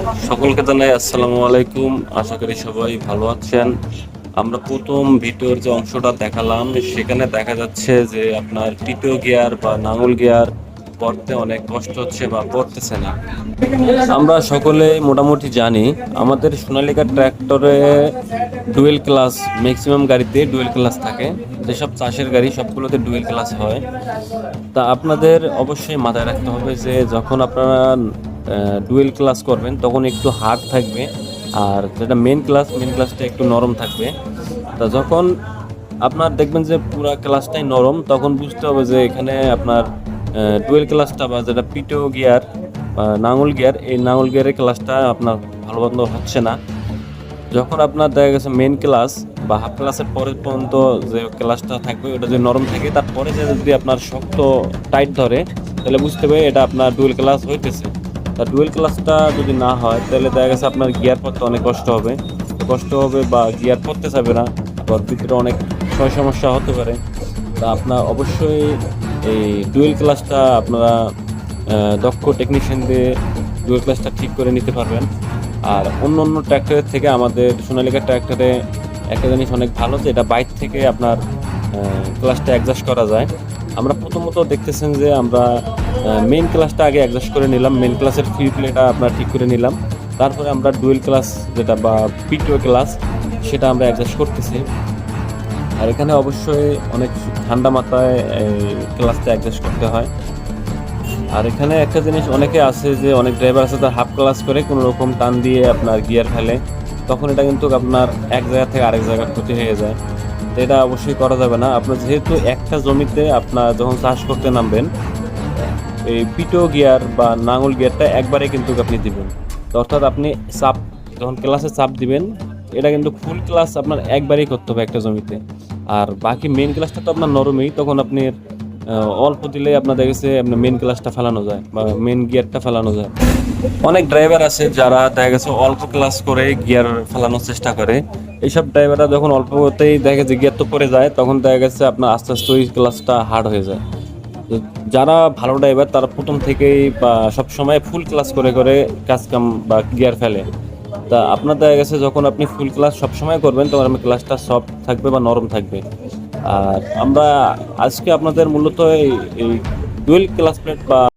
সকলকে জানাই আসসালামু আলাইকুম। আশা করি সবাই ভালো আছেন। আমরা প্রথম ভিডিওর যে অংশটা দেখালাম সেখানে দেখা যাচ্ছে যে আপনার তৃতীয় গিয়ার বা নাঙল গিয়ার পড়তে অনেক কষ্ট হচ্ছে বা পড়তেছে না। আমরা সকলে মোটামুটি জানি আমাদের সোনালিকা ট্র্যাক্টরে ডুয়েল ক্লাস, ম্যাক্সিমাম গাড়িতে ডুয়েল ক্লাস থাকে। যেসব চাষের গাড়ি সবগুলোতে ডুয়েল ক্লাস হয়। তা আপনাদের অবশ্যই মাথায় রাখতে হবে যে যখন আপনারা ডুয়েল ক্লাস করবেন তখন একটু হার্ড থাকবে, আর যেটা মেন ক্লাসটা একটু নরম থাকবে। তা যখন আপনার দেখবেন যে পুরো ক্লাসটাই নরম, তখন বুঝতে হবে যে এখানে আপনার ডুয়েল ক্লাসটা বা যেটা পিটো গিয়ার বা নাঙল গিয়ার, এই নাঙল গিয়ারের ক্লাসটা আপনার ভালো মন্দ হচ্ছে না। যখন আপনার দেখা গেছে মেন ক্লাস বা হাফ ক্লাসের পরে পর্যন্ত যে ক্লাসটা থাকবে ওটা যদি নরম থাকে, তারপরে যে যদি আপনার শক্ত টাইট ধরে, তাহলে বুঝতে হবে এটা আপনার ডুয়েল ক্লাস হইতেছে। তা ডুয়েল ক্লাসটা যদি না হয় তাহলে দেখা গেছে আপনার গিয়ার পড়তে অনেক কষ্ট হবে বা গিয়ার পড়তে চাবে না, আবার ভিতরে অনেক সমস্যা হতে পারে। তা আপনার অবশ্যই এই ডুয়েল ক্লাসটা আপনারা দক্ষ টেকনিশিয়ান দিয়ে ডুয়েল ক্লাসটা ঠিক করে নিতে পারবেন। আর অন্য অন্য ট্র্যাক্টরের থেকে আমাদের সোনালিকা ট্র্যাক্টরে একটা জিনিস অনেক ভালো, যে এটা বাইর থেকে আপনার ক্লাসটা অ্যাডজাস্ট করা যায়। আমরা প্রথমত দেখতেছেন যে আমরা মেইন ক্লাসটা আগে অ্যাডজাস্ট করে নিলাম, মেইন ক্লাসের ফ্রি প্লেটা আপনার ঠিক করে নিলাম, তারপরে আমরা ডুয়েল ক্লাস যেটা বা পিটিও ক্লাস সেটা আমরা অ্যাডজাস্ট করতেছি। আর এখানে অবশ্যই অনেক ঠান্ডা মাথায় এই ক্লাসটা অ্যাডজাস্ট করতে হয়। আর এখানে একটা জিনিস অনেকে আছে যে অনেক ড্রাইভার আছে তার হাফ ক্লাস করে কোনো রকম টান দিয়ে আপনার গিয়ার ফেলে, তখন এটা কিন্তু আপনার এক জায়গা থেকে আরেক জায়গার ক্ষতি হয়ে যায়। তো এটা অবশ্যই করা যাবে না। আপনার যেহেতু একটা জমিতে আপনার যখন চাষ করতে নামবেন, এই পিটো গিয়ার বা নাঙল গিয়ারটা একবারে কিন্তু আপনি দিবেন। তো অর্থাৎ আপনি চাপ যখন ক্লাসে চাপ দিবেন, এটা কিন্তু ফুল ক্লাস আপনার একবারেই করতে হবে একটা জমিতে। আর বাকি মেন ক্লাসটা তো আপনার নরমই, তখন আপনি অল্প দিলে আপনার দেখেছে আপনার মেন ক্লাসটা ফেলানো যায় বা মেন গিয়ারটা ফেলানো যায়। অনেক ড্রাইভার আছে যারা দেখা গেছে অল্প ক্লাস করে গিয়ার ফেলানোর চেষ্টা করে। এইসব ড্রাইভাররা যখন অল্পতেই দেখা গেছে গিয়ার তো পড়ে যায়, তখন দেখা গেছে আপনার আস্তে আস্তে ওই ক্লাসটা হার্ড হয়ে যায়। তো যারা ভালো ড্রাইভার তারা প্রথম থেকেই বা সব সময় ফুল ক্লাস করে করে কাজ কাম বা গিয়ার ফেলে। তা আপনার দেখা গেছে যখন আপনি ফুল ক্লাস সবসময় করবেন তখন আপনার ক্লাসটা সফট থাকবে বা নরম থাকবে। আর আমরা আজকে আপনাদের মূলত এই ডুয়েল ক্লাস প্লেট বা